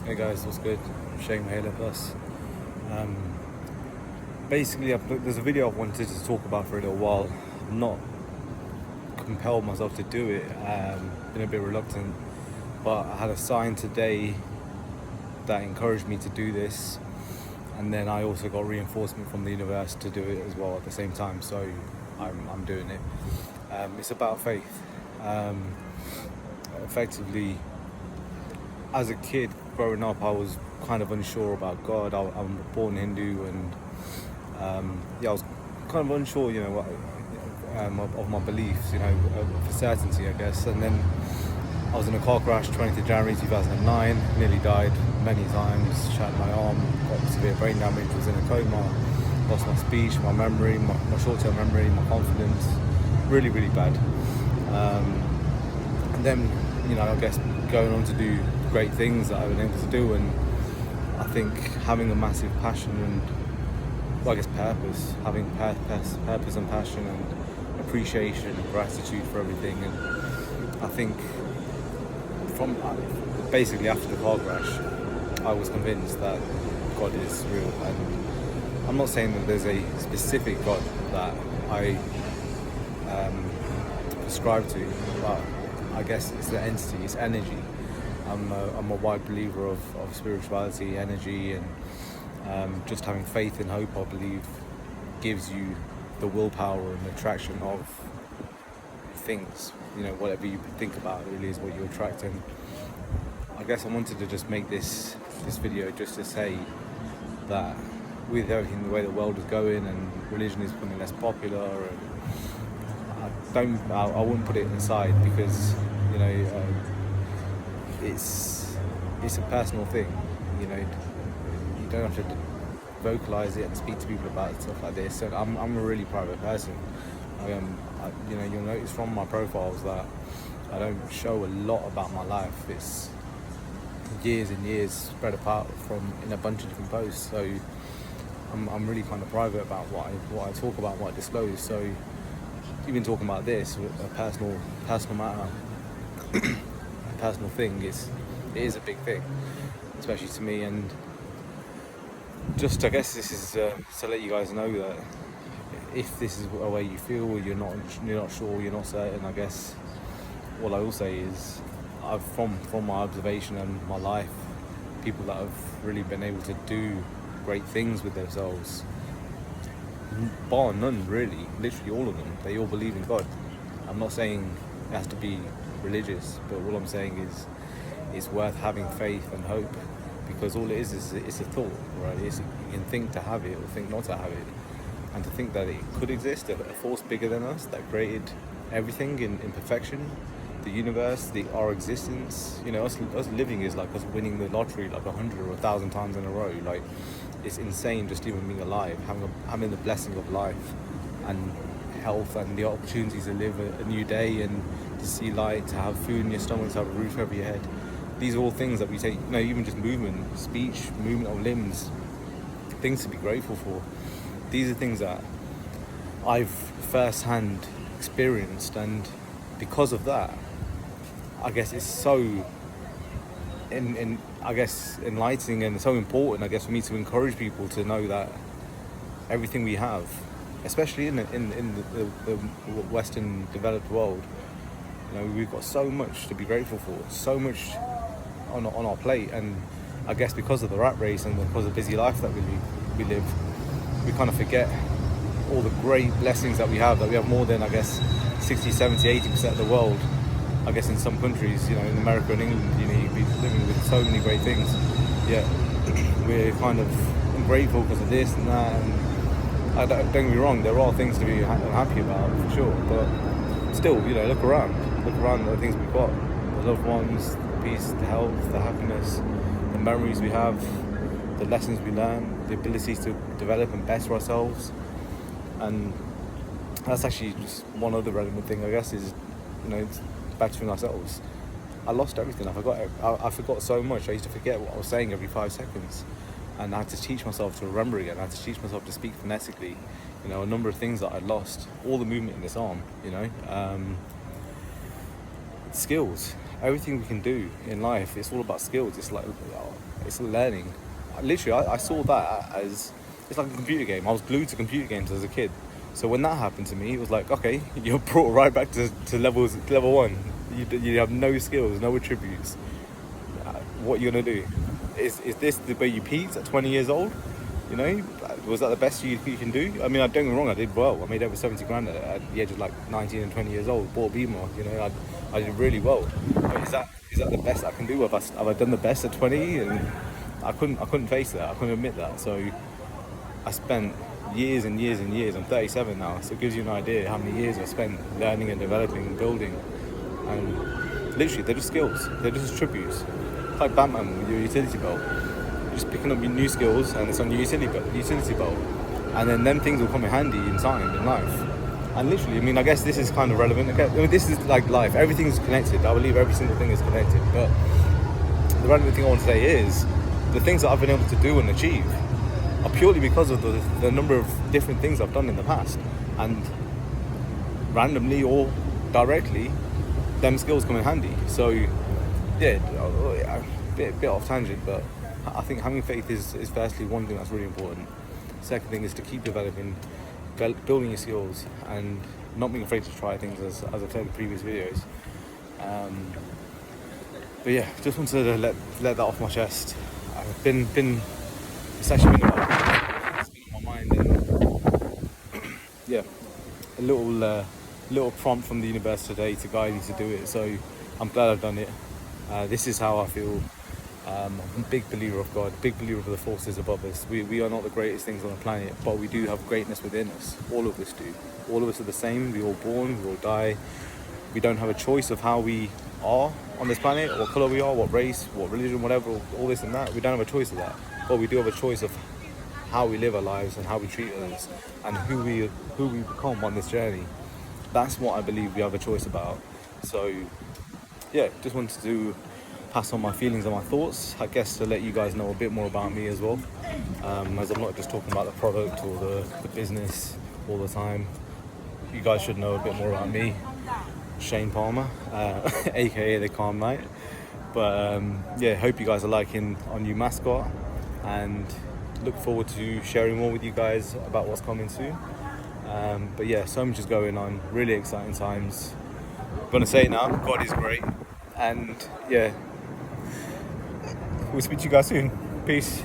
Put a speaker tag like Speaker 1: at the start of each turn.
Speaker 1: Hey guys, what's good? Shane Halo Plus. Basically, there's a video I've wanted to talk about for a little while. I'm not compelled myself to do it. Been a bit reluctant, but I had a sign today that encouraged me to do this, and then I also got reinforcement from the universe to do it as well at the same time. So I'm doing it. It's about faith. Effectively, as a kid growing up, I was kind of unsure about God. I'm born Hindu, and I was kind of unsure, of my beliefs, for certainty, I guess. And then I was in a car crash, 20th of January 2009, nearly died many times, shattered my arm, got severe brain damage, was in a coma, lost my speech, my memory, my short-term memory, my confidence, really, really bad. And then, I guess going on to do great things that I've been able to do, and I think having a massive passion and, purpose, having purpose and passion and appreciation and gratitude for everything. And I think from basically after the car crash, I was convinced that God is real. And I'm not saying that there's a specific God that I ascribe to, but I guess it's the entity, it's energy. I'm a wide believer of spirituality, energy, and just having faith and hope, I believe, gives you the willpower and attraction of things. Whatever you think about really is what you attract. And I guess I wanted to just make this video just to say that with everything, the way the world is going and religion is becoming less popular, and I wouldn't put it aside, because it's a personal thing. You don't have to vocalize it and speak to people about stuff like this. And I'm a really private person. You'll notice from my profiles that I don't show a lot about my life. It's years and years spread apart in a bunch of different posts. So I'm really kind of private about what I talk about, what I disclose. So even talking about this, a personal matter, a personal thing, it is a big thing, especially to me. And just, I guess this is to let you guys know that if this is a way you feel, or you're not sure, you're not certain, I guess all I will say is from my observation and my life, people that have really been able to do great things with themselves, bar none really, literally all of them, they all believe in God. I'm not saying it has to be religious, but all I'm saying is it's worth having faith and hope, because all it is it's a thought, right? You can think to have it or think not to have it, and to think that it could exist, a force bigger than us that created everything in perfection, the universe, our existence. Us living is like us winning the lottery like 100 or 1,000 times in a row. Like, it's insane just even being alive, having the blessing of life and health and the opportunities to live a new day and to see light, to have food in your stomach, to have a roof over your head. These are all things that we take, even just movement, speech, movement of limbs, things to be grateful for. These are things that I've first-hand experienced, and because of that, I guess it's so enlightening and so important, I guess, for me to encourage people to know that everything we have, especially in the Western developed world, we've got so much to be grateful for, so much on our plate. And I guess because of the rat race and because of the busy life that we live, we kind of forget all the great blessings that we have more than, I guess, 60, 70, 80% of the world. I guess in some countries, in America and England, you'd be living with so many great things, yet we're kind of ungrateful because of this and that. And don't get me wrong, there are things to be unhappy about, for sure, but still, look around at the things we've got, the loved ones, the peace, the health, the happiness, the memories we have, the lessons we learn, the abilities to develop and better ourselves. And that's actually just one other relevant thing, I guess, is bettering ourselves. I lost everything. I forgot so much. I used to forget what I was saying every 5 seconds, and I had to teach myself to remember again. I had to teach myself to speak phonetically. A number of things that I'd lost, all the movement in this arm, skills. everything we can do in life, it's all about skills. It's like, it's learning. Literally, I saw that as, it's like a computer game. I was glued to computer games as a kid. So when that happened to me, it was like, okay, you're brought right back to level one. You have no skills, no attributes. What are you gonna do? Is this the way you peaked at 20 years old? You know, was that the best you can do? I mean, don't get me wrong, I did well. I made over 70 grand at the age of like 19 and 20 years old. Bought a Beamer, you know, I did really well. But is that the best I can do? Have I done the best at 20? And I couldn't face that. I couldn't admit that. So I spent years and years and years. I'm 37 now, so it gives you an idea how many years I spent learning and developing and building. And literally, they're just skills. They're just attributes. It's like Batman with your utility belt. You're just picking up your new skills, and it's on your utility belt. And then them things will come in handy in time, in life. And literally, I mean, I guess this is kind of relevant. Okay, I mean, this is like life. Everything's connected. I believe every single thing is connected. But the relevant thing I want to say is, the things that I've been able to do and achieve are purely because of the number of different things I've done in the past. And randomly or directly, them skills come in handy. So yeah, a bit off tangent, but I think having faith is firstly one thing that's really important. Second thing is to keep developing, building your skills, and not being afraid to try things, as I've said in previous videos. But yeah, just wanted to let that off my chest. It's actually been on my mind, and yeah, a little prompt from the universe today to guide you to do it. So I'm glad I've done it. This is how I feel. I'm a big believer of God, big believer of the forces above us. We are not the greatest things on the planet, but we do have greatness within us. All of us do. All of us are the same. We're all born, we all die. We don't have a choice of how we are on this planet, what colour we are, what race, what religion, whatever, all this and that. We don't have a choice of that. But we do have a choice of how we live our lives and how we treat others and who we become on this journey. That's what I believe we have a choice about. So yeah, just wanted to pass on my feelings and my thoughts, I guess, to let you guys know a bit more about me as well, as I'm not just talking about the product or the business all the time. You guys should know a bit more about me, Shane Palmer, aka the Calm Knight. But yeah, hope you guys are liking our new mascot, and look forward to sharing more with you guys about what's coming soon. But yeah, so much is going on, really exciting times. I'm gonna say it now, God is great. And yeah, we'll speak to you guys soon. Peace.